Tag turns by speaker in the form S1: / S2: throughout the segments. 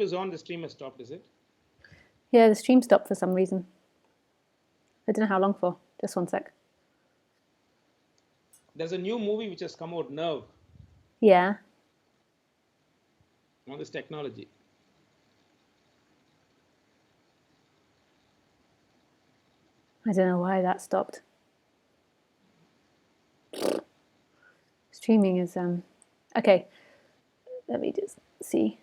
S1: is on, the stream has stopped, is it?
S2: Yeah, the stream stopped for some reason. I don't know how long for. Just one sec.
S1: There's a new movie which has come out, Nerve,
S2: Yeah.
S1: on this technology.
S2: I don't know why that stopped. Streaming is okay. Let me just see.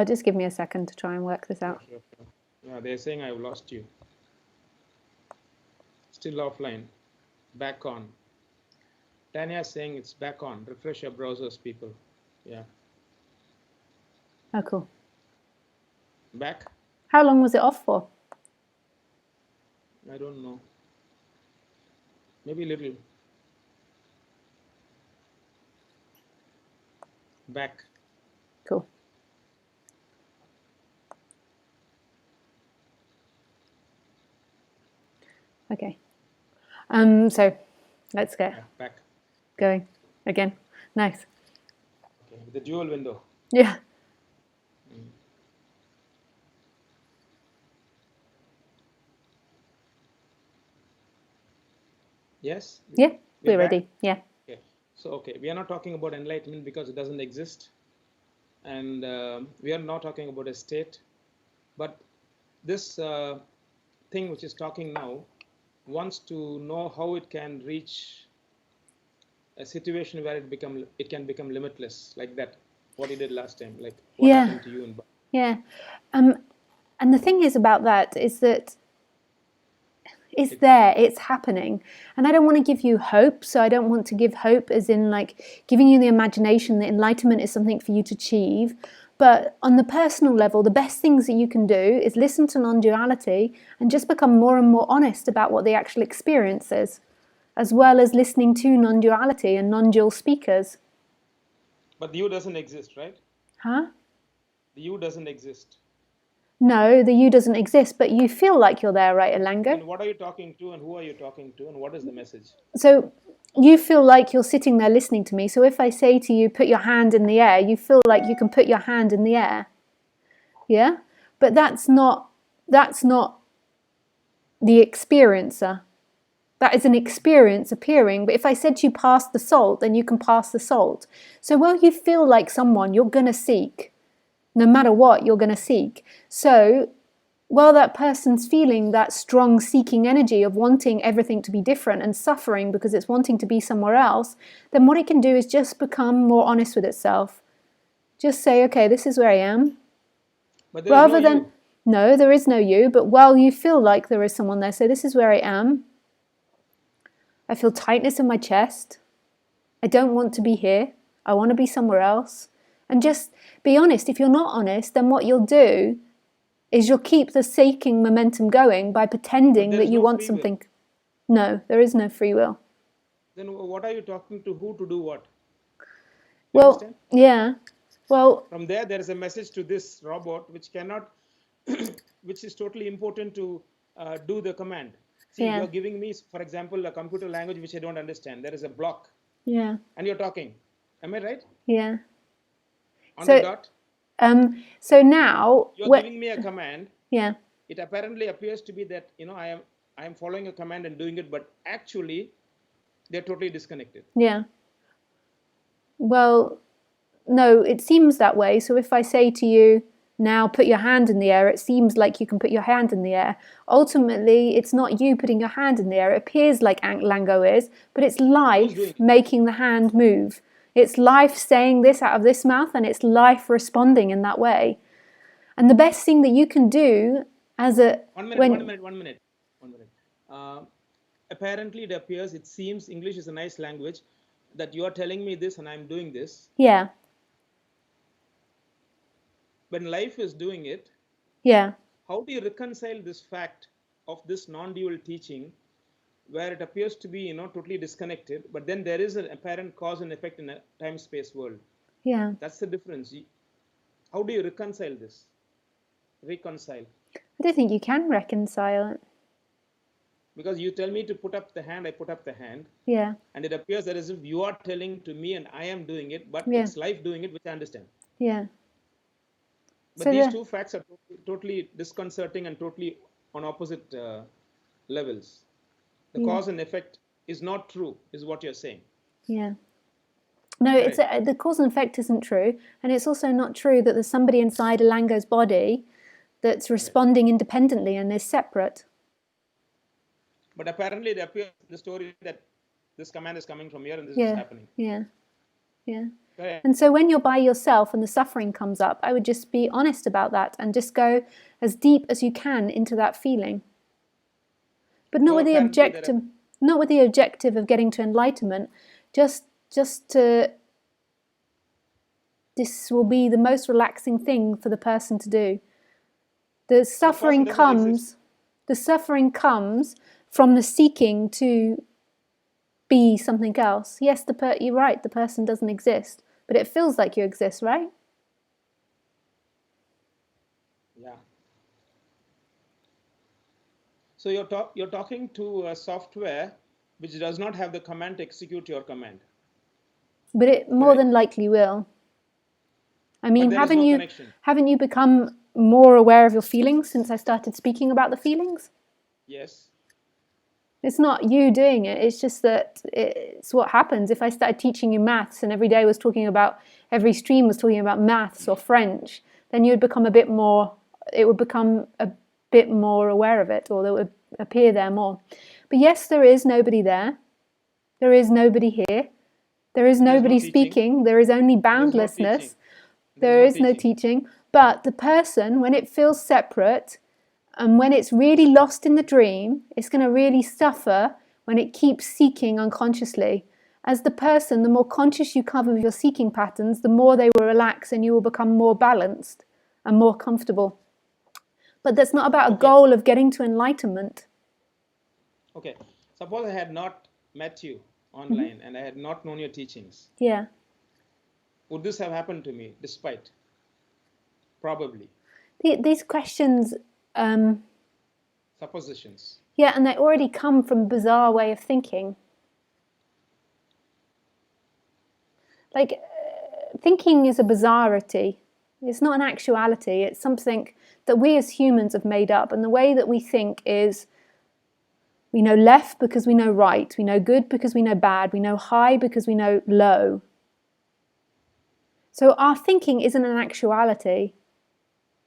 S2: Just give me a second to try and work this out.
S1: Sure. Yeah, they're saying I've lost you. Still offline. Back on. Tanya's saying it's back on. Refresh your browsers, people. Yeah.
S2: Oh, cool.
S1: Back?
S2: How long was it off for?
S1: I don't know. Maybe a little. Back.
S2: Cool. Okay. So let's get
S1: back.
S2: Going again. Nice.
S1: Okay, with the dual window.
S2: Yeah.
S1: Yes?
S2: Yeah, we're ready. Yeah.
S1: Okay. So, okay, we are not talking about enlightenment because it doesn't exist. And we are not talking about a state. But this thing which is talking now wants to know how it can reach a situation where it can become limitless, like that. What you did last time, like what happened to you in.
S2: Yeah. And the thing is about that is that it's there, it's happening. And I don't want to give you hope. So I don't want to give hope as in like giving you the imagination that enlightenment is something for you to achieve. But on the personal level, the best things that you can do is listen to non-duality and just become more and more honest about what the actual experience is, as well as listening to non-duality and non-dual speakers.
S1: But the you doesn't exist, right?
S2: Huh?
S1: The you doesn't exist.
S2: No, the you doesn't exist, but you feel like you're there, right, Elango?
S1: And what are you talking to, and who are you talking to, and what is the message?
S2: So you feel like you're sitting there listening to me. So if I say to you, put your hand in the air, you feel like you can put your hand in the air. Yeah? But that's not the experiencer. That is an experience appearing. But if I said to you, pass the salt, then you can pass the salt. So while you feel like someone, you're going to seek. No matter what, you're going to seek. So while that person's feeling that strong seeking energy of wanting everything to be different and suffering because it's wanting to be somewhere else, then what it can do is just become more honest with itself. Just say, okay, this is where I am.
S1: But there is no you.
S2: No, there is no you. But while you feel like there is someone there, say, this is where I am. I feel tightness in my chest. I don't want to be here. I want to be somewhere else. And just be honest. If you're not honest, then what you'll do is you'll keep the seeking momentum going by pretending that you want something. No, there is no free will.
S1: Then what are you talking to who to do what?
S2: Well, yeah. Well,
S1: from there is a message to this robot which cannot, which is totally important to do the command. See, you're giving me, for example, a computer language which I don't understand. There is a block.
S2: Yeah.
S1: And you're talking. Am I right?
S2: Yeah.
S1: On the dot?
S2: So now
S1: you're giving me a command.
S2: Yeah.
S1: It apparently appears to be that, I am following a command and doing it, but actually they're totally disconnected.
S2: Yeah. Well, no, it seems that way. So if I say to you, now put your hand in the air, it seems like you can put your hand in the air. Ultimately, it's not you putting your hand in the air. It appears like Lango is, but it's life making the hand move. It's life saying this out of this mouth, and it's life responding in that way. And the best thing that you can do as a...
S1: One minute. Apparently it appears, it seems, English is a nice language, that you are telling me this and I'm doing this.
S2: Yeah.
S1: When life is doing it,
S2: yeah.
S1: How do you reconcile this fact of this non-dual teaching where it appears to be, totally disconnected, but then there is an apparent cause and effect in a time-space world?
S2: Yeah.
S1: That's the difference. How do you reconcile this? Reconcile.
S2: I don't think you can reconcile it.
S1: because you tell me to put up the hand, I put up the hand.
S2: Yeah.
S1: And it appears that as if you are telling to me and I am doing it, but
S2: Yeah.
S1: it's life doing it, which I understand.
S2: Yeah.
S1: But
S2: So
S1: these two facts are totally disconcerting and totally on opposite levels. The cause and effect is not true, is what you're saying.
S2: Yeah. No,
S1: Right.
S2: it's the cause and effect isn't true, and it's also not true that there's somebody inside Elango's body that's responding independently and is separate.
S1: But apparently it appears in the story that this command is coming from here and this
S2: Yeah.
S1: is happening.
S2: Yeah. Yeah.
S1: Right.
S2: And so when you're by yourself and the suffering comes up, I would just be honest about that and just go as deep as you can into that feeling. But not
S1: So
S2: with the
S1: apparently
S2: objective of getting to enlightenment, just to this will be the most relaxing thing for the person to do. The suffering comes from the seeking to be something else. Yes, you're right, the person doesn't exist, but it feels like you exist, right?
S1: Yeah. So you're talking to a software which does not have the command to execute your command.
S2: But it more than likely will. I mean, haven't you become more aware of your feelings since I started speaking about the feelings?
S1: Yes.
S2: It's not you doing it, it's just that it's what happens. If I started teaching you maths and every stream was talking about maths or French, then you would become it would become a bit more aware of it, or it would appear there more. But yes, there is nobody there. There is nobody here. There is nobody speaking. There is only boundlessness. There is no teaching. But the person, when it feels separate, and when it's really lost in the dream, it's going to really suffer when it keeps seeking unconsciously. As the person, the more conscious you come of your seeking patterns, the more they will relax and you will become more balanced and more comfortable. But that's not about a goal of getting to enlightenment.
S1: Okay. Suppose I had not met you online and I had not known your teachings.
S2: Yeah.
S1: Would this have happened to me despite? Probably.
S2: These questions...
S1: suppositions.
S2: Yeah, and they already come from a bizarre way of thinking. Like, thinking is a bizarrity. It's not an actuality. It's something that we as humans have made up. And the way that we think is, we know left because we know right. We know good because we know bad. We know high because we know low. So our thinking isn't an actuality.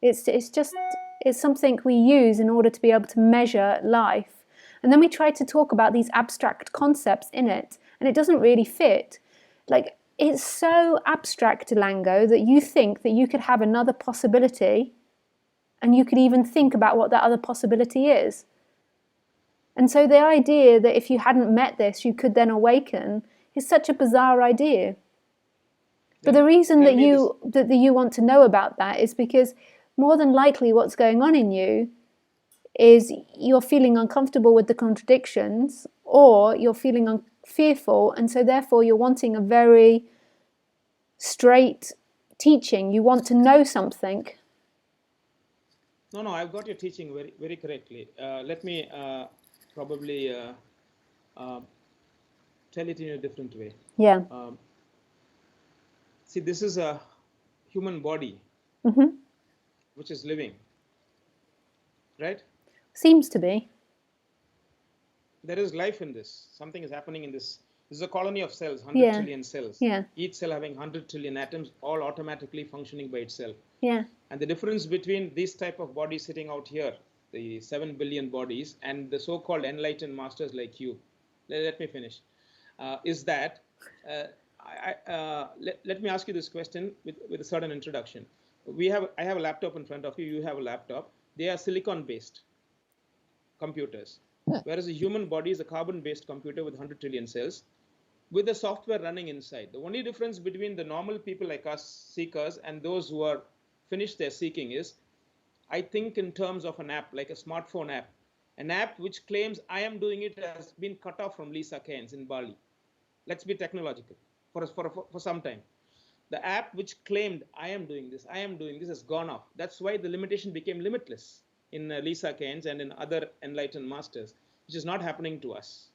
S2: It's something we use in order to be able to measure life. And then we try to talk about these abstract concepts in it, and it doesn't really fit. Like, it's so abstract, Lango, that you think that you could have another possibility, and you could even think about what that other possibility is. And so the idea that if you hadn't met this, you could then awaken is such a bizarre idea. But the reason that you want to know about that is because more than likely what's going on in you is you're feeling uncomfortable with the contradictions, or you're feeling fearful, and so therefore you're wanting a very straight teaching. You want to know something.
S1: No, I've got your teaching very, very correctly. Let me probably tell it in a different way.
S2: Yeah.
S1: See, this is a human body which is living, right?
S2: Seems to be.
S1: There is life in this. Something is happening in this. This is a colony of cells, 100 trillion cells.
S2: Yeah.
S1: Each cell having 100 trillion atoms, all automatically functioning by itself.
S2: Yeah.
S1: And the difference between this type of body sitting out here, the 7 billion bodies, and the so-called enlightened masters like you, let me finish, is that, let me ask you this question with a certain introduction. I have a laptop in front of you, you have a laptop. They are silicon-based computers, whereas a human body is a carbon-based computer with 100 trillion cells, with the software running inside. The only difference between the normal people like us, seekers, and those who are finished their seeking is, I think in terms of an app, like a smartphone app. An app which claims I am doing it has been cut off from Lisa Cairns in Bali. Let's be technological for some time. The app which claimed I am doing this has gone off. That's why the limitation became limitless in Lisa Cairns and in other enlightened masters. which is not happening to us.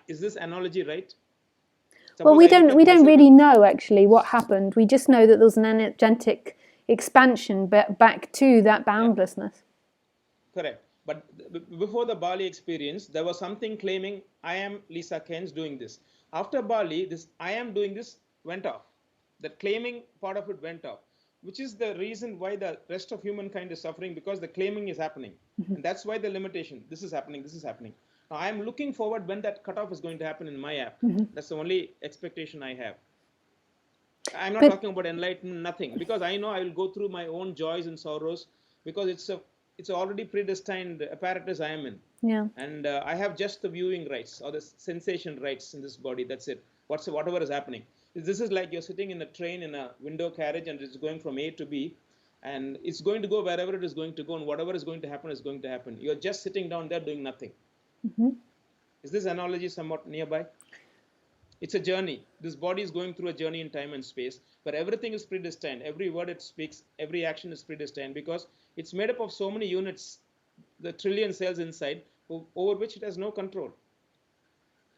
S1: Is this analogy right?
S2: Well,
S1: Suppose
S2: we
S1: I look
S2: don't
S1: at
S2: we don't
S1: myself
S2: really know actually what happened. We just know that there was an energetic expansion back to that boundlessness.
S1: Correct. But before the Bali experience, there was something claiming, I am Lisa Cairns doing this. After Bali, this I am doing this went off. That claiming part of it went off, which is the reason why the rest of humankind is suffering, because the claiming is happening. And that's why the limitation, this is happening, this is happening. Now, I am looking forward when that cutoff is going to happen in my app. That's the only expectation I have. I'm not talking about enlightenment, nothing, because I know I will go through my own joys and sorrows, because it's already predestined apparatus I am in.
S2: Yeah.
S1: And I have just the viewing rights or the sensation rights in this body. That's it. Whatever is happening. This is like you're sitting in a train in a window carriage and it's going from A to B, and it's going to go wherever it is going to go, and whatever is going to happen is going to happen. You're just sitting down there doing nothing. Is this analogy somewhat nearby? It's a journey. This body is going through a journey in time and space where everything is predestined. Every word it speaks, every action is predestined, because it's made up of so many units, the trillion cells inside, over which it has no control.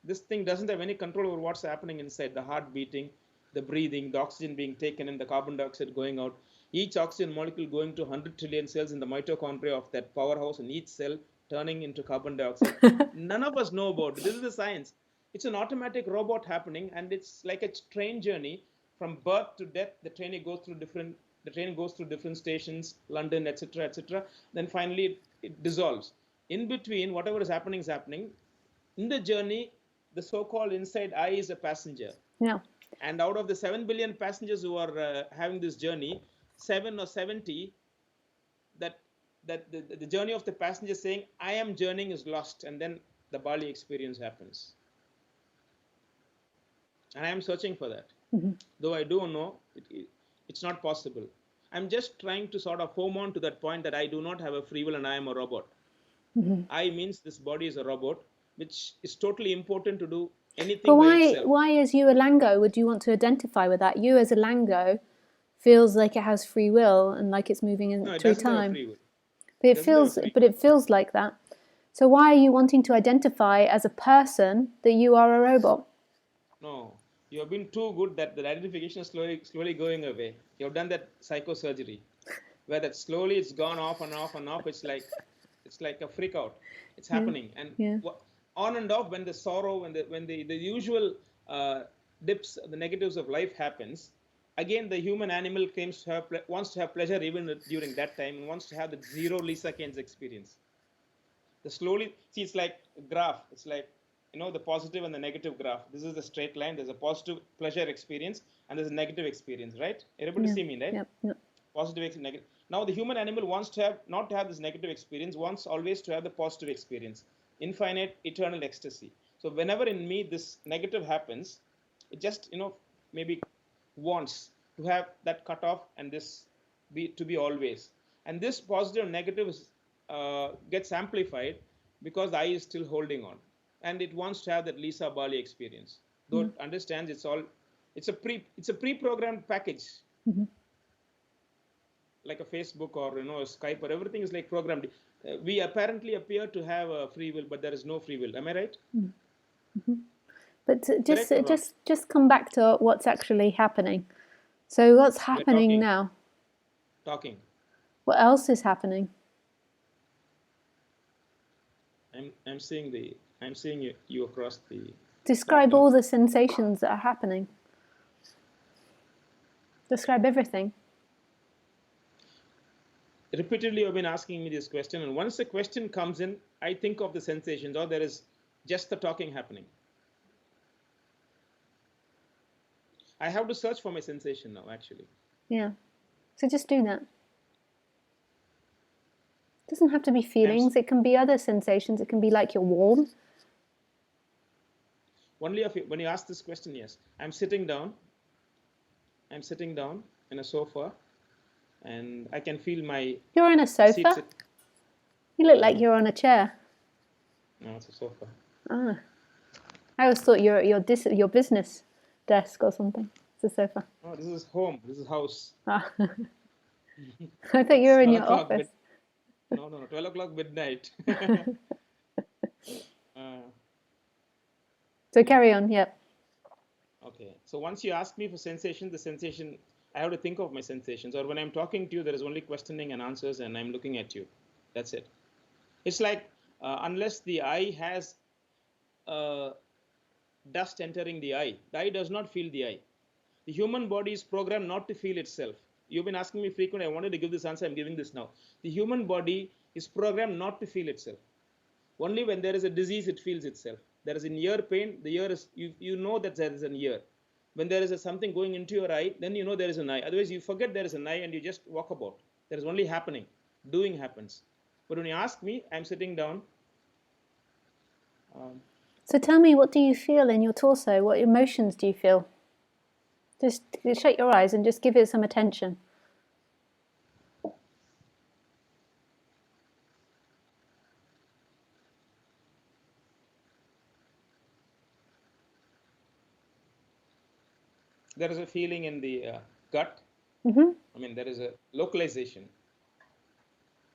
S1: This thing doesn't have any control over what's happening inside, the heart beating, the breathing, the oxygen being taken in, the carbon dioxide going out, each oxygen molecule going to 100 trillion cells in the mitochondria of that powerhouse, and each cell turning into carbon dioxide. None of us know about it. This is the science. It's an automatic robot happening, and it's like a train journey from birth to death. The train goes through different stations, London, etc., etc. Then finally it dissolves. In between, whatever is happening is happening. In the journey, the so-called inside I is a passenger.
S2: Yeah.
S1: And out of the 7 billion passengers who are having this journey, 7 or 70, that the journey of the passenger saying, I am journeying is lost. And then the Bali experience happens. And I am searching for that. Though I do know it's not possible. I'm just trying to sort of home on to that point that I do not have a free will and I am a robot. I means this body is a robot, which is totally important to do anything.
S2: But
S1: by itself.
S2: why, as you a Lango, would you want to identify with that? You as a Lango feels like it has free will and like it's moving through time.
S1: Free will.
S2: But it feels like that. So why are you wanting to identify as a person that you are a robot?
S1: No, you have been too good that the identification is slowly going away. You have done that psychosurgery, where that slowly it's gone off and off and off. It's like a freak out. It's happening, and on and off when the sorrow, when the usual dips, the negatives of life happens. Again, the human animal wants to have pleasure even during that time, and wants to have the zero Lisa Cairns experience. It's like a graph. It's like, the positive and the negative graph. This is the straight line. There's a positive pleasure experience and there's a negative experience, right? Everybody see me, right?
S2: Yep.
S1: Positive, negative. Now the human animal wants to not to have this negative experience, wants always to have the positive experience, infinite, eternal ecstasy. So whenever in me this negative happens, it just, maybe wants to have that cut off and this to be always. And this positive and negative gets amplified because the I is still holding on. And it wants to have that Lisa Bali experience. Though it understands it's a pre-programmed package. Like a Facebook or a Skype or everything is like programmed. We apparently appear to have a free will, but there is no free will. Am I right?
S2: But just come back to what's actually happening. So what's happening now?
S1: Talking.
S2: What else is happening?
S1: I'm seeing you across the.
S2: Describe all the sensations that are happening. Describe everything.
S1: Repeatedly, you've been asking me this question, and once the question comes in, I think of the sensations, or there is just the talking happening. I have to search for my sensation now, actually.
S2: Yeah. So just do that. It doesn't have to be feelings. It can be other sensations. It can be like you're warm.
S1: Only when you ask this question, yes. I'm sitting down in a sofa, and I can feel my.
S2: You're on a sofa? You look like you're on a chair.
S1: No, it's a sofa.
S2: Ah. I always thought you're at your business desk or something. It's a sofa.
S1: Oh, this is home. This is house.
S2: Ah. I thought you were in your office.
S1: No, 12 o'clock midnight. uh,
S2: So carry on, yeah.
S1: okay. So once you ask me for sensation, the sensation, I have to think of my sensations. Or when I'm talking to you, there is only questioning and answers, and I'm looking at you. That's it. It's like unless the eye has dust entering the eye does not feel the eye. The human body is programmed not to feel itself. You've been asking me frequently. I wanted to give this answer. I'm giving this now. The human body is programmed not to feel itself. Only when there is a disease, it feels itself. There is an ear pain. The ear is, you know that there is an ear. When there is something going into your eye, then you know there is an eye. Otherwise, you forget there is an eye and you just walk about. There is only happening. Doing happens. But when you ask me, I'm sitting down.
S2: So tell me, what do you feel in your torso? What emotions do you feel? Just shut your eyes and just give it some attention.
S1: There is a feeling in the gut.
S2: Mm-hmm.
S1: I mean, there is a localization.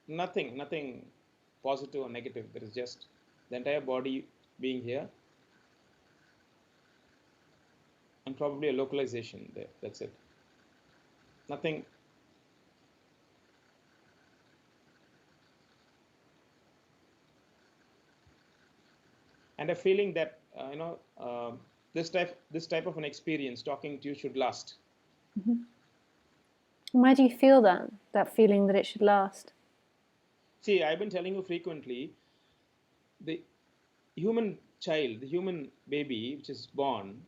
S1: Nothing positive or negative. There is just the entire body being here. And probably a localization there. That's it. Nothing. And a feeling that this type of an experience, talking to you, should last.
S2: Mm-hmm. Why do you feel that feeling that it should last?
S1: See, I've been telling you frequently, the human child, the human baby which is born,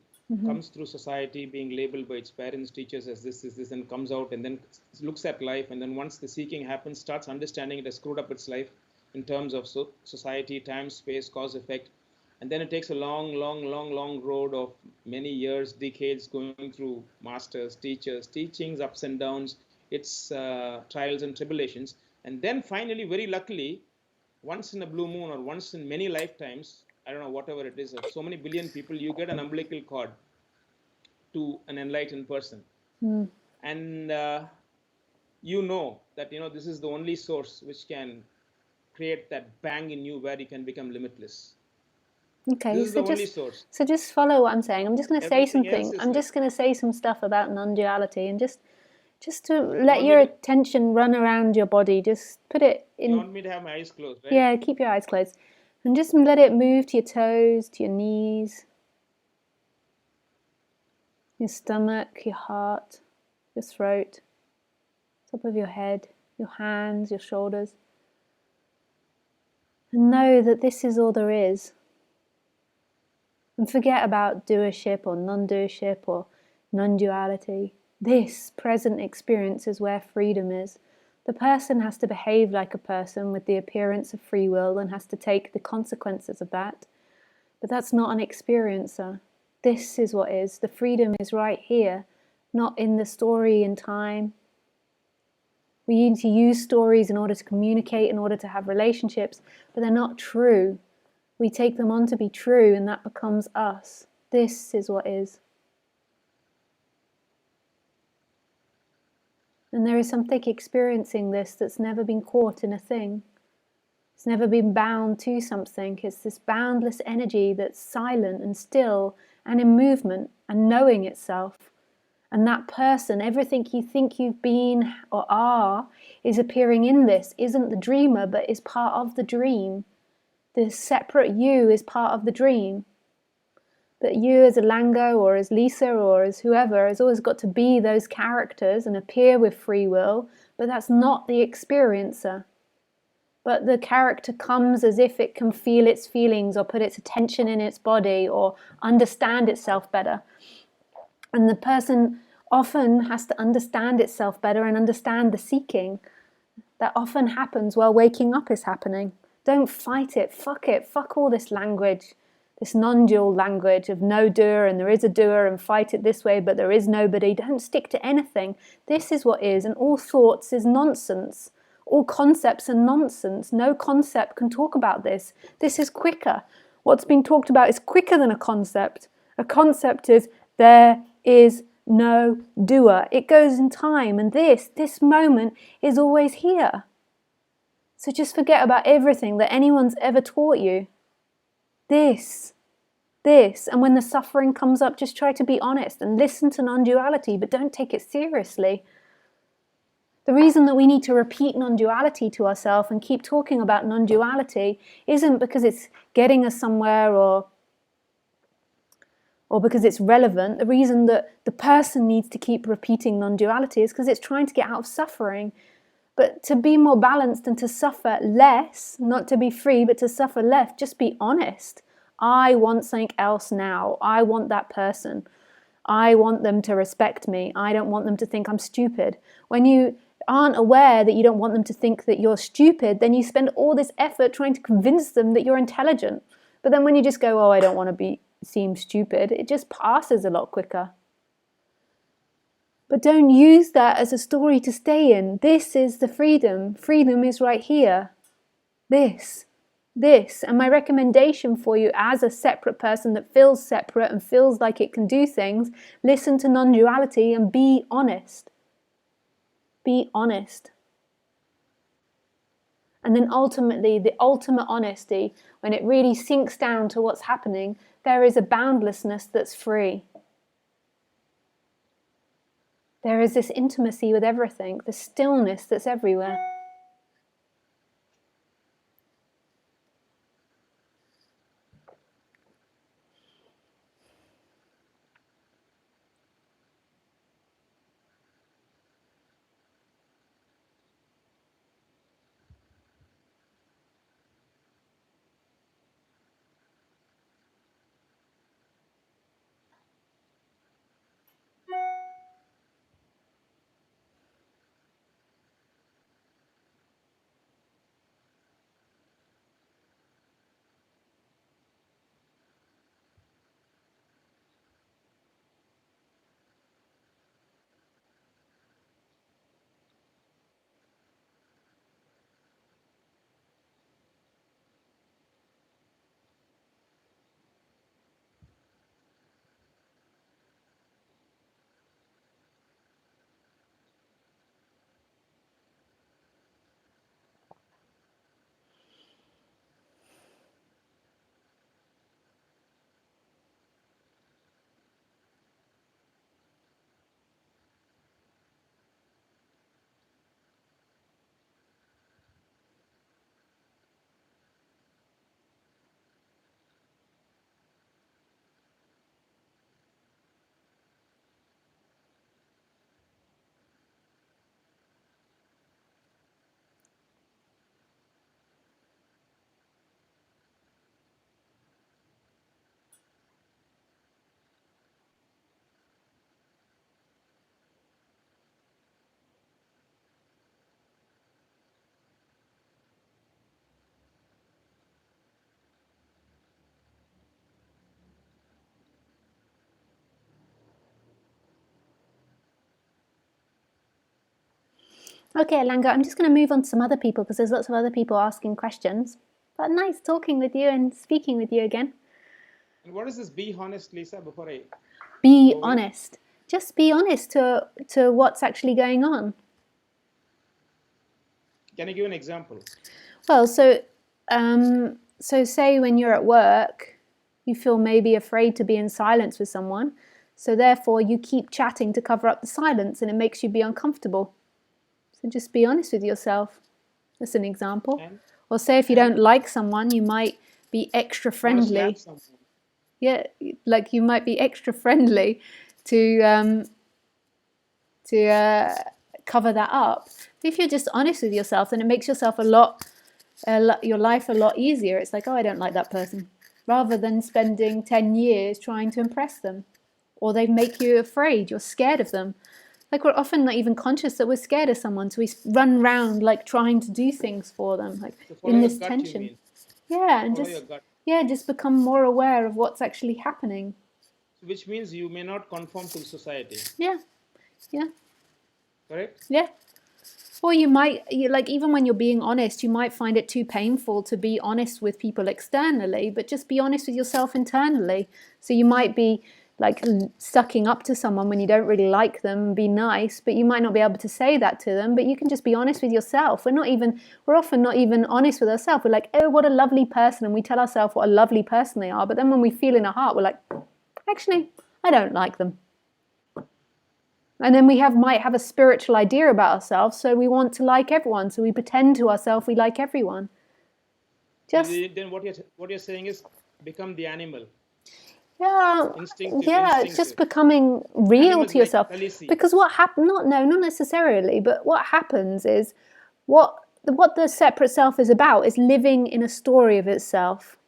S1: comes through society, being labeled by its parents, teachers as this, and comes out and then looks at life, and then once the seeking happens, starts understanding it has screwed up its life in terms of society, time, space, cause, effect. And then it takes a long road of many years, decades, going through masters, teachers, teachings, ups and downs, its trials and tribulations. And then finally, very luckily, once in a blue moon or once in many lifetimes, I don't know, whatever it is, of so many billion people, you get an umbilical cord to an enlightened person. And you know that, this is the only source which can create that bang in you where you can become limitless.
S2: Okay,
S1: this is the only source.
S2: So just follow what I'm saying. I'm just going to say
S1: Everything
S2: something.
S1: else is
S2: I'm
S1: like,
S2: just going to say some stuff about non-duality, and just to let your attention run around your body. Just put it in.
S1: You want me to have my eyes closed, right?
S2: Yeah, keep your eyes closed, and just let it move to your toes, to your knees, your stomach, your heart, your throat, top of your head, your hands, your shoulders. And know that this is all there is. And forget about doership or non-doership or non-duality. This present experience is where freedom is. The person has to behave like a person with the appearance of free will and has to take the consequences of that. But that's not an experiencer. This is what is. The freedom is right here, not in the story in time. We need to use stories in order to communicate, in order to have relationships, but they're not true. We take them on to be true, and that becomes us. This is what is. And there is something experiencing this that's never been caught in a thing. It's never been bound to something. It's this boundless energy that's silent and still and in movement and knowing itself. And that person, everything you think you've been or are, is appearing in this, isn't the dreamer, but is part of the dream. The separate you is part of the dream. But you as a Lango or as Lisa or as whoever has always got to be those characters and appear with free will, but that's not the experiencer. But the character comes as if it can feel its feelings or put its attention in its body or understand itself better. And the person often has to understand itself better and understand the seeking. That often happens while waking up is happening. Don't fight it. Fuck all this language, this non-dual language of no doer and there is a doer and fight it this way, but there is nobody. Don't stick to anything. This is what is, and all thoughts is nonsense. All concepts are nonsense. No concept can talk about this. This is quicker. What's being talked about is quicker than a concept. A concept is there is no doer. It goes in time, and this moment is always here. So just forget about everything that anyone's ever taught you. This. And when the suffering comes up, just try to be honest and listen to non-duality, but don't take it seriously. The reason that we need to repeat non-duality to ourselves and keep talking about non-duality isn't because it's getting us somewhere or because it's relevant. The reason that the person needs to keep repeating non-duality is because it's trying to get out of suffering. But to be more balanced and to suffer less, not to be free, but to suffer less, just be honest. I want something else now. I want that person. I want them to respect me. I don't want them to think I'm stupid. When you aren't aware that you don't want them to think that you're stupid, then you spend all this effort trying to convince them that you're intelligent. But then when you just go, oh, I don't want to seem stupid, it just passes a lot quicker. But don't use that as a story to stay in. This is the freedom. Freedom is right here. This. And my recommendation for you as a separate person that feels separate and feels like it can do things, listen to non-duality and be honest. Be honest. And then ultimately, the ultimate honesty, when it really sinks down to what's happening, there is a boundlessness that's free. There is this intimacy with everything, the stillness that's everywhere. Okay, Langa, I'm just going to move on to some other people because there's lots of other people asking questions. But nice talking with you and speaking with you again.
S1: And what is this be honest, Lisa, before I...
S2: Be honest. Just be honest to what's actually going on.
S1: Can you give an example?
S2: Well, so say when you're at work, you feel maybe afraid to be in silence with someone. So therefore, you keep chatting to cover up the silence and it makes you be uncomfortable. So just be honest with yourself. That's an example. Or say if you don't like someone, you might be extra friendly. Yeah, like you might be extra friendly to cover that up. But if you're just honest with yourself, then it makes yourself your life a lot easier. It's like, oh, I don't like that person. Rather than spending 10 years trying to impress them. Or they make you afraid, you're scared of them. Like we're often not even conscious that we're scared of someone, so we run around like trying to do things for them, like in this tension. Yeah, and just become more aware of what's actually happening.
S1: Which means you may not conform to society.
S2: Yeah.
S1: Correct?
S2: Yeah. Or you might, like even when you're being honest, you might find it too painful to be honest with people externally, but just be honest with yourself internally. So you might be like sucking up to someone when you don't really like them and be nice, but you might not be able to say that to them, but you can just be honest with yourself. We're often not even honest with ourselves. We're like, oh, what a lovely person, and we tell ourselves what a lovely person they are, but then when we feel in our heart, we're like, actually, I don't like them. And then we might have a spiritual idea about ourselves, so we want to like everyone, so we pretend to ourselves we like everyone.
S1: Then what you're saying is become the animal.
S2: Yeah,
S1: Instinctive.
S2: just becoming real
S1: Animals
S2: to yourself.
S1: like
S2: because what happens, not necessarily, but what happens is what the separate self is about is living in a story of itself.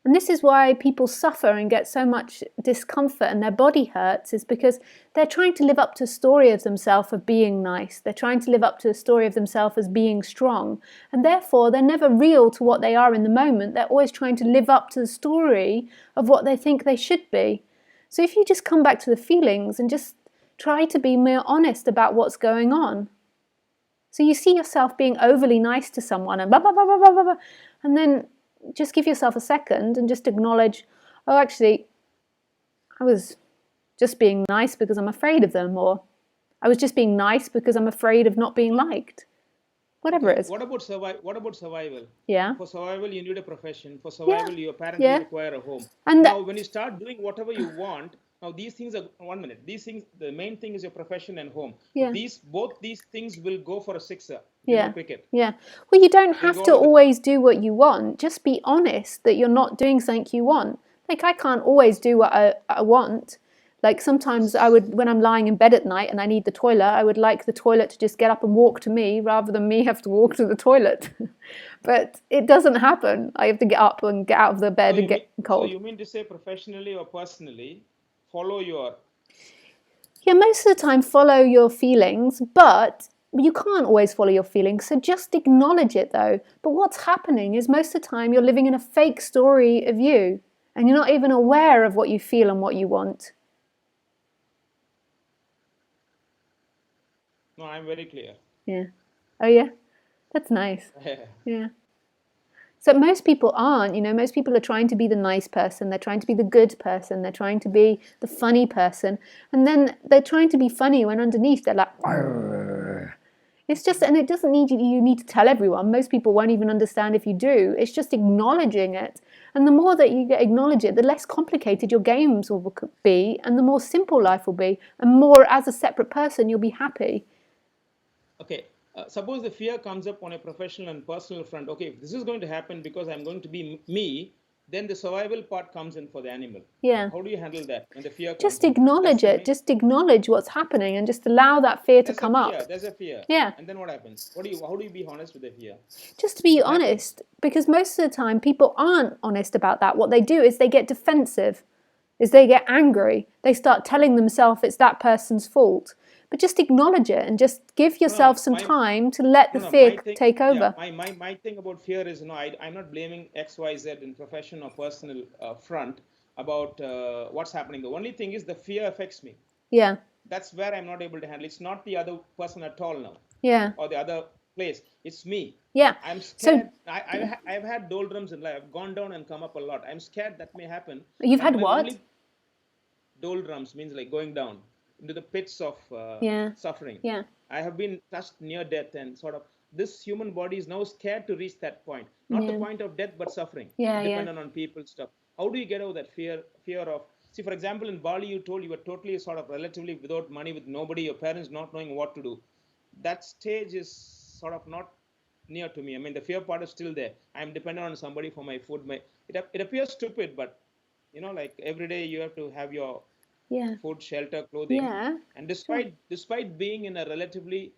S2: And this is why people suffer and get so much discomfort and their body hurts, is because they're trying to live up to a story of themselves of being nice. They're trying to live up to a story of themselves as being strong. And therefore, they're never real to what they are in the moment. They're always trying to live up to the story of what they think they should be. So if you just come back to the feelings and just try to be more honest about what's going on. So you see yourself being overly nice to someone and blah, blah, blah, blah, blah, blah, and then just give yourself a second and just acknowledge, oh, actually, I was just being nice because I'm afraid of them, or I was just being nice because I'm afraid of not being liked. Whatever it is.
S1: What about survival?
S2: Yeah.
S1: For survival, you need a profession. For survival, you apparently require a home.
S2: And
S1: now, when you start doing whatever you want, now these things are 1 minute. These things, the main thing is your profession and home.
S2: Yeah.
S1: Both these things will go for a sixer. Cricket.
S2: Yeah. Well, you don't have to always do what you want. Just be honest that you're not doing something you want. Like, I can't always do what I want. Like, sometimes when I'm lying in bed at night and I need the toilet, I would like the toilet to just get up and walk to me rather than me have to walk to the toilet. But it doesn't happen. I have to get up and get out of the bed and get cold.
S1: So you mean to say professionally or personally, follow your...
S2: Yeah, most of the time follow your feelings, but you can't always follow your feelings, so just acknowledge it though. But what's happening is most of the time you're living in a fake story of you, and you're not even aware of what you feel and what you want.
S1: No, I'm very clear.
S2: Yeah. Oh yeah? That's nice. Yeah. So most people aren't, most people are trying to be the nice person, they're trying to be the good person, they're trying to be the funny person, and then they're trying to be funny when underneath they're like, argh. It's just, and it doesn't need you need to tell everyone. Most people won't even understand if you do. It's just acknowledging it. And the more that you acknowledge it, the less complicated your games will be, and the more simple life will be, and more as a separate person, you'll be happy.
S1: Okay. Suppose the fear comes up on a professional and personal front. Okay, if this is going to happen because I'm going to be me, then the survival part comes in for the animal.
S2: Yeah.
S1: How do you handle that when the fear comes
S2: Just acknowledge it. Just acknowledge what's happening and just allow that fear to come up.
S1: There's a fear.
S2: Yeah.
S1: And then what happens? How do you be honest with the fear?
S2: Just to be honest, because most of the time people aren't honest about that. What they do is they get defensive, is they get angry. They start telling themselves it's that person's fault. But just acknowledge it and just give yourself some time to let the fear take over.
S1: My thing about fear is, I'm not blaming X, Y, Z in professional or personal front about what's happening. The only thing is the fear affects me.
S2: Yeah.
S1: That's where I'm not able to handle. It's not the other person at all now.
S2: Yeah.
S1: Or the other place. It's me.
S2: Yeah.
S1: I'm scared. So, I've had doldrums in life. I've gone down and come up a lot. I'm scared that may happen.
S2: You've had what?
S1: Doldrums means like going down into the pits of suffering.
S2: Yeah.
S1: I have been touched near death, and sort of this human body is now scared to reach that point. Not the point of death, but suffering. Dependent on people's stuff. How do you get over that fear of... See, for example, in Bali, you told you were totally sort of relatively without money, with nobody, your parents not knowing what to do. That stage is sort of not near to me. I mean, the fear part is still there. I'm dependent on somebody for my food. It appears stupid, but, like every day you have to have your... food, shelter, clothing.
S2: Yeah.
S1: And despite being in a relatively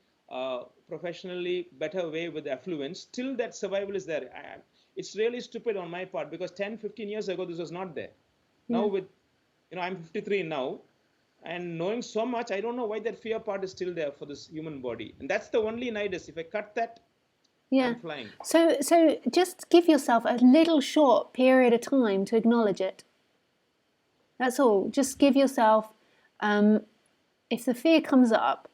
S1: professionally better way with affluence, still that survival is there. It's really stupid on my part, because 10, 15 years ago, this was not there. Now with, I'm 53 now, and knowing so much, I don't know why that fear part is still there for this human body. And that's the only nidus. If I cut that, I'm flying.
S2: So just give yourself a little short period of time to acknowledge it. That's all. Just give yourself, if the fear comes up,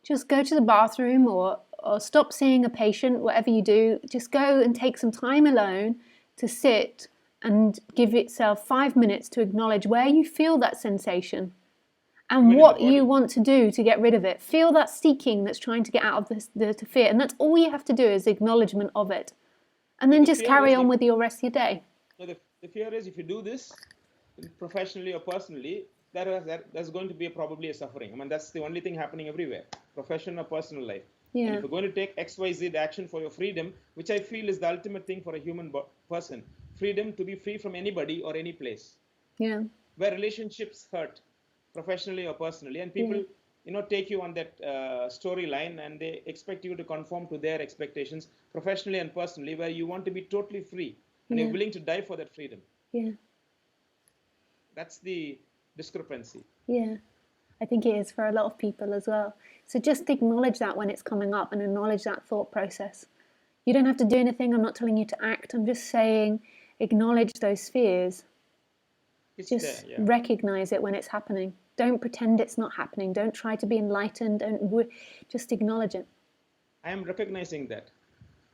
S2: just go to the bathroom or stop seeing a patient, whatever you do. Just go and take some time alone to sit and give itself 5 minutes to acknowledge where you feel that sensation and
S1: Even in the
S2: what
S1: body.
S2: you want to do to get rid of it. Feel that seeking that's trying to get out of the fear. And that's all you have to do is acknowledgement of it. And then
S1: The
S2: just
S1: fear
S2: carry
S1: is
S2: on
S1: if,
S2: with your rest of your day.
S1: no, the fear is if you do this professionally or personally, there's going to be probably a suffering. I mean, that's the only thing happening everywhere, professional or personal life. And
S2: Yeah.
S1: if you're going to take XYZ action for your freedom, which I feel is the ultimate thing for a human person, freedom to be free from anybody or any place,
S2: Yeah.
S1: where relationships hurt, professionally or personally, and people, take you on that storyline, and they expect you to conform to their expectations, professionally and personally, where you want to be totally free, and you're
S2: Yeah.
S1: willing to die for that freedom.
S2: Yeah.
S1: That's the discrepancy.
S2: Yeah. I think it is for a lot of people as well. So just acknowledge that when it's coming up and acknowledge that thought process. You don't have to do anything. I'm not telling you to act. I'm just saying acknowledge those fears.
S1: It's
S2: Just
S1: there, yeah.
S2: recognize it when it's happening. Don't pretend it's not happening. Don't try to be enlightened. Just acknowledge it.
S1: I am recognizing that,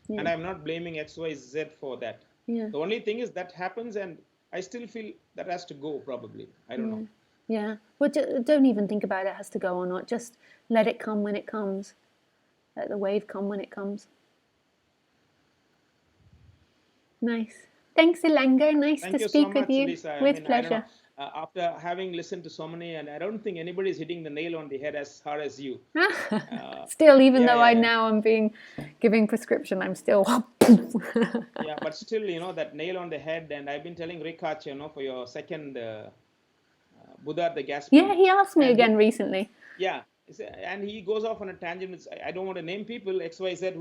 S2: Yeah.
S1: and I'm not blaming XYZ for that.
S2: Yeah.
S1: The only thing is that happens, and I still feel that has to go, probably. I don't know.
S2: Yeah. Well, don't even think about it has to go or not. Just let it come when it comes. Let the wave come when it comes. Nice. Thanks, Ilango. Nice
S1: Thank
S2: to
S1: you so
S2: speak with
S1: much,
S2: you.
S1: Lisa.
S2: With
S1: I don't know.
S2: pleasure.
S1: After having listened to so many, and I don't think anybody's hitting the nail on the head as hard as you.
S2: Still, even
S1: yeah,
S2: though
S1: yeah, yeah.
S2: now I'm giving prescription, I'm still.
S1: Yeah, but still, that nail on the head. And I've been telling Rikach, for your second Buddha the Gatsby.
S2: Yeah, he asked me
S1: And
S2: again recently.
S1: Yeah, and he goes off on a tangent. I don't want to name people XYZ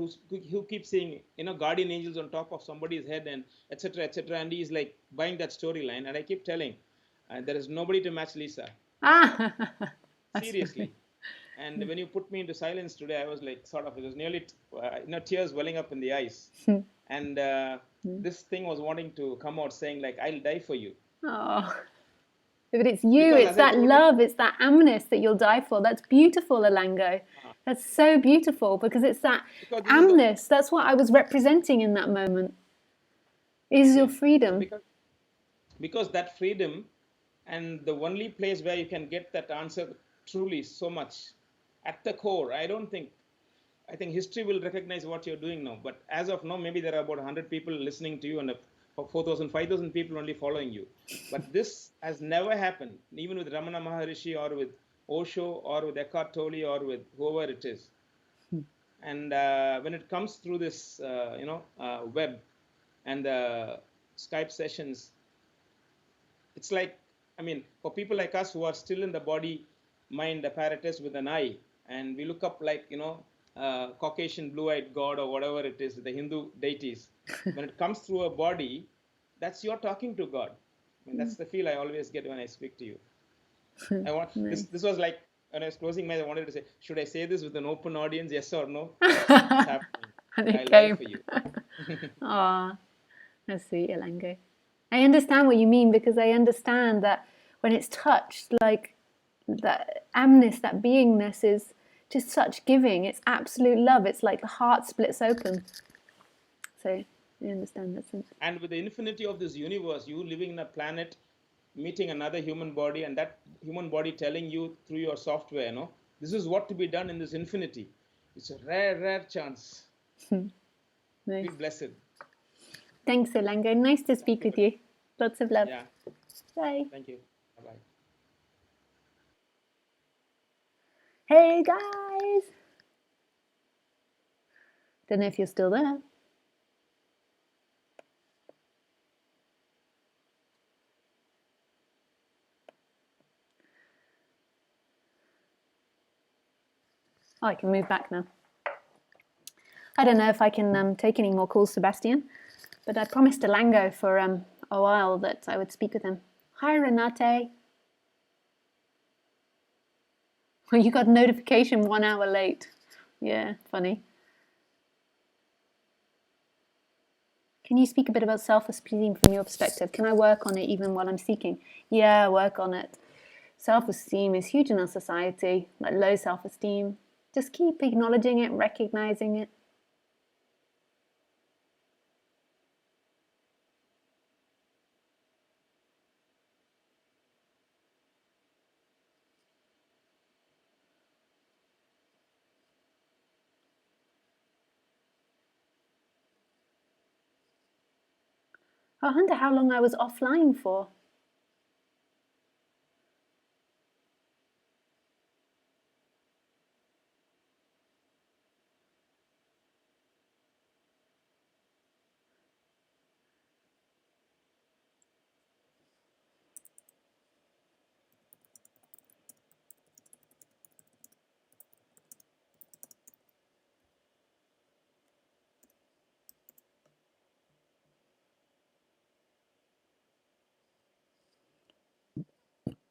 S1: who keep saying guardian angels on top of somebody's head and etc etc. And he's like buying that storyline. And I keep telling, there is nobody to match Lisa. Seriously. And when you put me into silence today, I was like, it was nearly tears welling up in the eyes. And this thing was wanting to come out saying like, I'll die for you.
S2: Oh. But it's you,
S1: Because
S2: it's that love, it's that amness that you'll die for. That's beautiful, Ilango. That's so beautiful because it's that amness. That's what I was representing in that moment. Is your freedom.
S1: Because that freedom, and the only place where you can get that answer truly so much at the core, I think history will recognize what you're doing now. But as of now, maybe there are about 100 people listening to you and 4,000, 5,000 people only following you. But this has never happened, even with Ramana Maharishi or with Osho or with Eckhart Tolle or with whoever it is. And when it comes through this, web and the Skype sessions, it's like, for people like us who are still in the body-mind apparatus with an eye, and we look up like, Caucasian blue-eyed God or whatever it is, the Hindu deities. When it comes through a body, that's you're talking to God. That's the feel I always get when I speak to you. Nice. This was like, when I was closing my eyes, I wanted to say, should I say this with an open audience, yes or no? It's happening.
S2: And it
S1: I'll
S2: came.
S1: die for you.
S2: Aw, that's sweet, Ilango. I understand what you mean because I understand that when it's touched, like that amness, that beingness is just such giving. It's absolute love. It's like the heart splits open. So I understand that sense.
S1: And with the infinity of this universe, you living in a planet, meeting another human body, and that human body telling you through your software, this is what to be done in this infinity. It's a rare, rare chance.
S2: Nice.
S1: Feel blessed.
S2: Thanks, Ilango. Nice to speak with you. Lots of love.
S1: Yeah.
S2: Bye.
S1: Thank you. Bye-bye.
S2: Hey, guys. Don't know if you're still there. Oh, I can move back now. I don't know if I can take any more calls, Sebastian, but I promised Ilango for a while that I would speak with him. Hi, Renate. Well, you got a notification 1 hour late. Yeah, funny. Can you speak a bit about self-esteem from your perspective? Can I work on it even while I'm seeking? Yeah, work on it. Self-esteem is huge in our society, like low self-esteem. Just keep acknowledging it, recognizing it. I wonder how long I was offline for.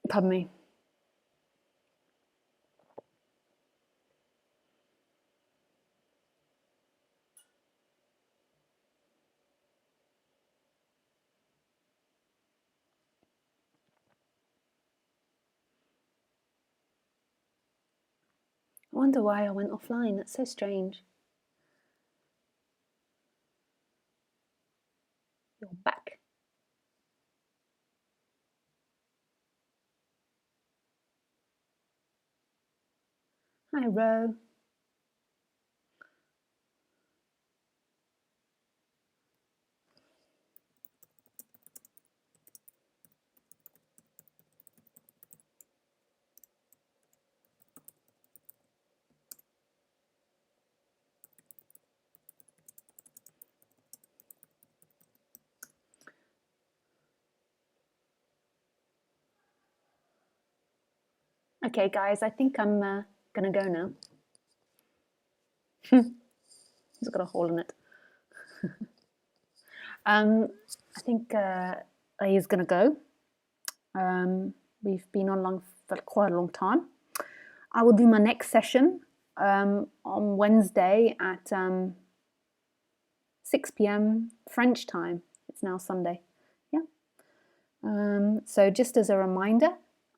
S2: Pardon me. I wonder why I went offline. That's so strange. You're back. Hi, Ro. Okay, guys, I think I'm gonna go now. It's got a hole in it. I think is gonna go. We've been on for quite a long time. I will do my next session on Wednesday at 6 p.m. French time. It's now Sunday. Yeah. So just as a reminder,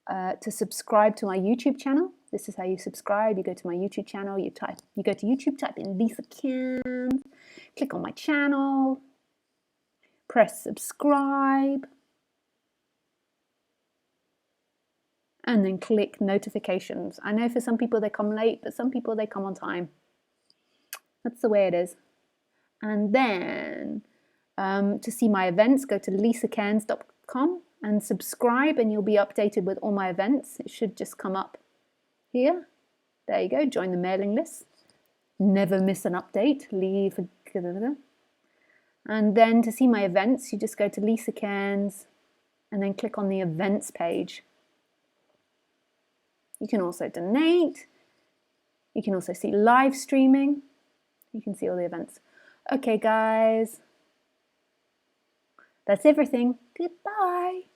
S2: to subscribe to my YouTube channel. This is how you subscribe. You go to my YouTube channel, you go to YouTube, type in Lisa Cairns, click on my channel, press subscribe, and then click notifications. I know for some people they come late, but some people they come on time. That's the way it is. And then to see my events, go to lisacairns.com and subscribe, and you'll be updated with all my events. It should just come up here. There you go, join the mailing list. Never miss an update. And then to see my events, you just go to Lisa Cairns and then click on the events page. You can also donate. You can also see live streaming. You can see all the events. Okay, guys. That's everything. Goodbye.